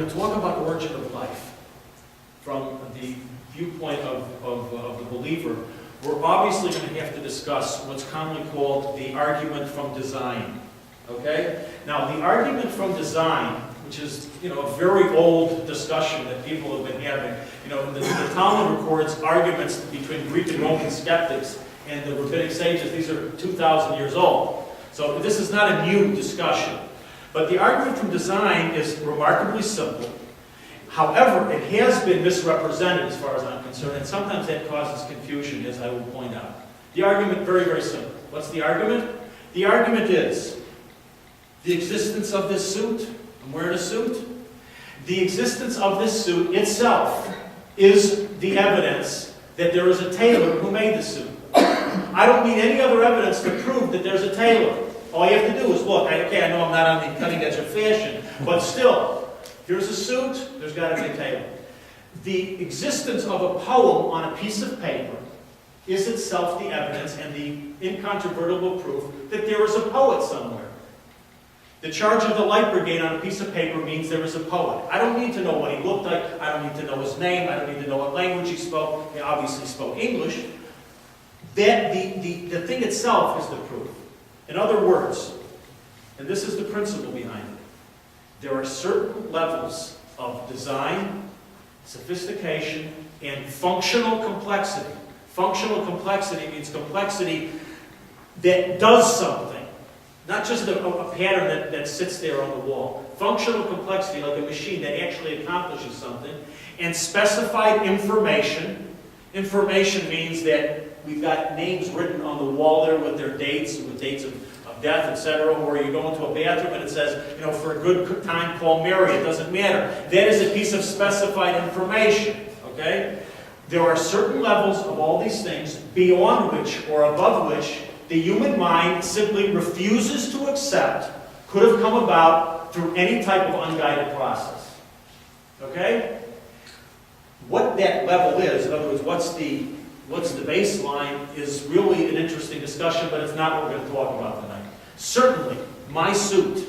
going to talk about origin of life from the viewpoint of the believer, we're obviously going to have to discuss what's commonly called the argument from design. Okay? Now, the argument from design, which is, a very old discussion that people have been having. The Talmud records arguments between Greek and Roman skeptics and the rabbinic sages. These are 2,000 years old. So this is not a new discussion. But the argument from design is remarkably simple. However, it has been misrepresented as far as I'm concerned, and sometimes that causes confusion, as I will point out. The argument, very, very simple. What's the argument? The argument is the existence of this suit. I'm wearing a suit. The existence of this suit itself is the evidence that there is a tailor who made the suit. I don't need any other evidence to prove that there's a tailor. All you have to do is look. Okay, I know I'm not on the cutting edge of fashion, but still, here's a suit, there's got to be a tailor. The existence of a poem on a piece of paper is itself the evidence and the incontrovertible proof that there is a poet somewhere. The charge of the light brigade on a piece of paper means there is a poet. I don't need to know what he looked like. I don't need to know his name. I don't need to know what language he spoke. He obviously spoke English. That the thing itself is the proof. In other words, and this is the principle behind it, there are certain levels of design, sophistication, and functional complexity. Functional complexity means complexity that does something. Not just a pattern that sits there on the wall. Functional complexity, like a machine that actually accomplishes something. And specified information. Information means that we've got names written on the wall there with their dates, with dates of death, etc. Or you go into a bathroom and it says, for a good time, call Mary. It doesn't matter. That is a piece of specified information. Okay? There are certain levels of all these things beyond which or above which the human mind simply refuses to accept could have come about through any type of unguided process. Okay? What that level is, in other words, what's the baseline, is really an interesting discussion, but it's not what we're going to talk about tonight. Certainly, my suit,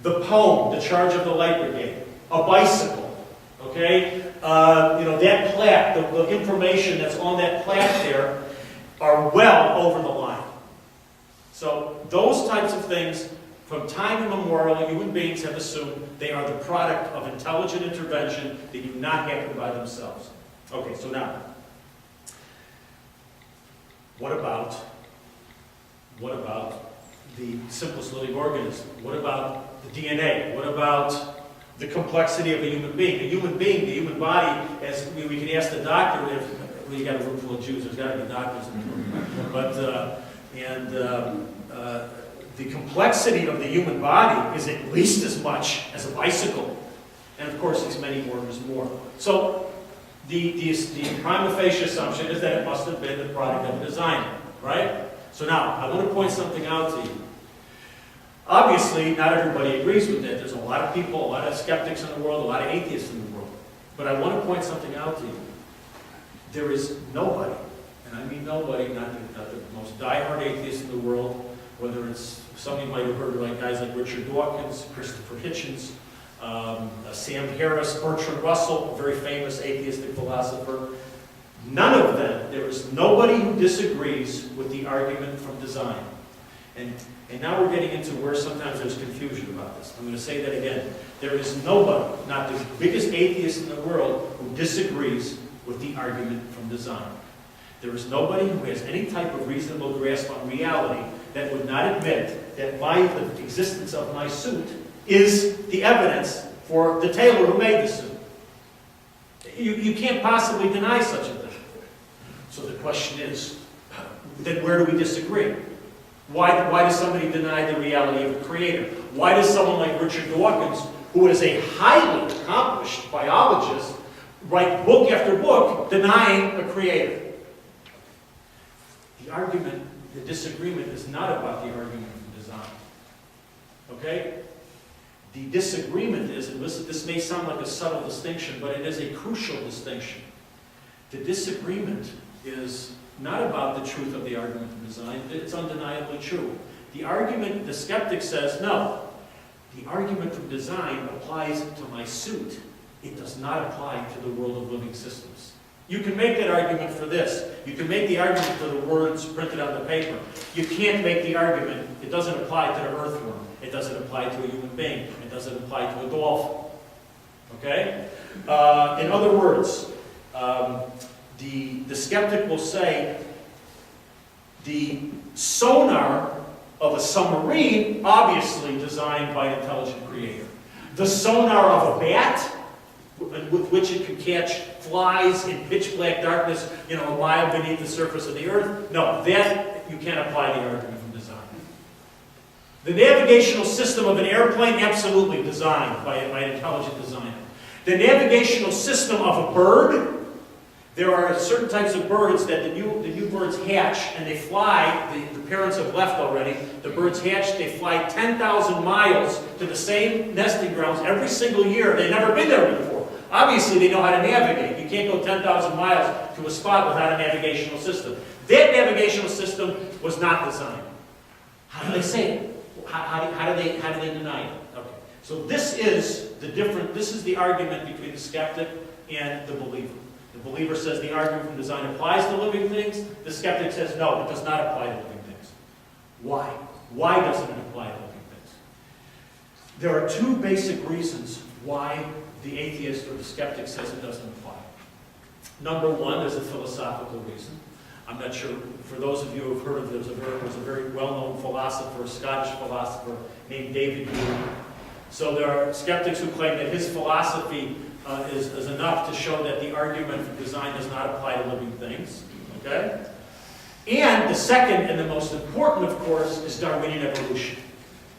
the poem, The Charge of the Light Brigade, a bicycle, okay? That plaque, the information that's on that plaque there, are well over the line. So those types of things, from time immemorial, human beings have assumed they are the product of intelligent intervention. They do not happen by themselves. Okay, so now, what about the simplest living organism? What about the DNA? What about the complexity of a human being? The human body, as we can ask the doctor if, you got a room full of Jews, there's got to be doctors in the room. But, the complexity of the human body is at least as much as a bicycle. And of course, it's many orders more. So, the prima facie assumption is that it must have been the product of a designer, right? So now, I want to point something out to you. Obviously, not everybody agrees with that. There's a lot of people, a lot of skeptics in the world, a lot of atheists in the world. But I want to point something out to you. There is nobody, and I mean nobody, not the most diehard atheist in the world, whether it's, some of you might have heard of guys like Richard Dawkins, Christopher Hitchens, Sam Harris, Bertrand Russell, a very famous atheistic philosopher. None of them, there is nobody who disagrees with the argument from design. And now we're getting into where sometimes there's confusion about this. I'm going to say that again. There is nobody, not the biggest atheist in the world, who disagrees with the argument from design. There is nobody who has any type of reasonable grasp on reality that would not admit that the existence of my suit is the evidence for the tailor who made the suit. You can't possibly deny such a thing. So the question is, then where do we disagree? Why does somebody deny the reality of the creator? Why does someone like Richard Dawkins, who is a highly accomplished biologist, write book after book denying a creator? The disagreement is not about the argument from design. Okay? The disagreement is, and this may sound like a subtle distinction, but it is a crucial distinction. The disagreement is not about the truth of the argument from design. It's undeniably true. The skeptic says, no, the argument from design applies to my suit. It does not apply to the world of living systems. You can make that argument for this. You can make the argument for the words printed on the paper. You can't make the argument, it doesn't apply to the earthworm. It doesn't apply to a human being. It doesn't apply to a dolphin. Okay? In other words, the skeptic will say, the sonar of a submarine, obviously designed by an intelligent creator. The sonar of a bat, with which it can catch flies in pitch black darkness, a mile beneath the surface of the earth. No, that you can't apply the argument from design. The navigational system of an airplane, absolutely designed by an intelligent designer. The navigational system of a bird, there are certain types of birds that the new birds hatch and they fly, the parents have left already, the birds hatch, they fly 10,000 miles to the same nesting grounds every single year. They've never been there before. Obviously they know how to navigate. You can't go 10,000 miles to a spot without a navigational system. That navigational system was not designed. How do they say it? How do they deny it? Okay. So this is the argument between the skeptic and the believer. The believer says the argument from design applies to living things. The skeptic says, no, it does not apply to living things. Why? Why doesn't it apply to living things? There are two basic reasons why the atheist or the skeptic says it doesn't apply. Number one, there's a philosophical reason. I'm not sure, for those of you who have heard of, there was a very well-known philosopher, Scottish philosopher, named David Hume. So there are skeptics who claim that his philosophy is enough to show that the argument from design does not apply to living things. Okay? And the second and the most important, of course, is Darwinian evolution.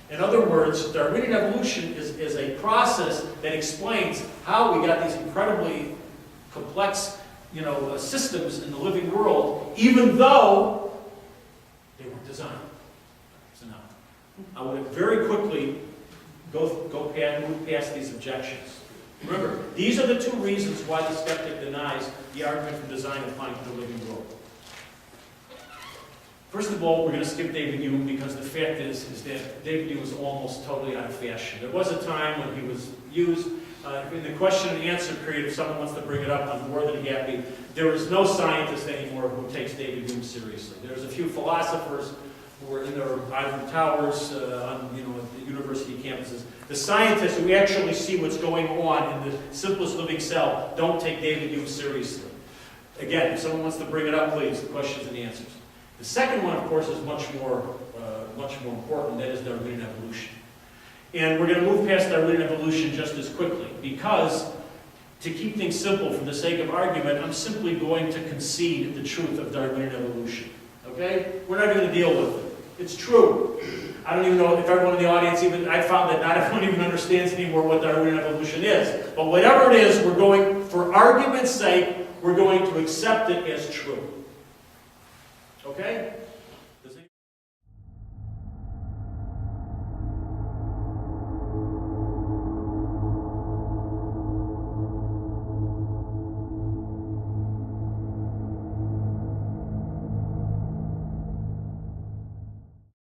In other words, Darwinian evolution is a process that explains how we got these incredibly complex systems in the living world, even though they weren't designed. So now, I want to very quickly move past these objections. Remember, these are the two reasons why the skeptic denies the argument from design applying to the living world. First of all, we're going to skip David Hume because the fact is that David Hume was almost totally out of fashion. There was a time when he was used. In the question and answer period, if someone wants to bring it up, I'm more than happy. There is no scientist anymore who takes David Hume seriously. There's a few philosophers who are in their ivory towers on the university campuses. The scientists who actually see what's going on in the simplest living cell don't take David Hume seriously. Again, if someone wants to bring it up, please, the questions and answers. The second one, of course, is much more important. That is Darwinian evolution. And we're going to move past Darwinian evolution just as quickly because, to keep things simple for the sake of argument, I'm simply going to concede the truth of Darwinian evolution. Okay? We're not going to deal with it. It's true. I don't even know if everyone in the audience I found that not everyone even understands anymore what Darwinian evolution is. But whatever it is, for argument's sake, we're going to accept it as true. Okay?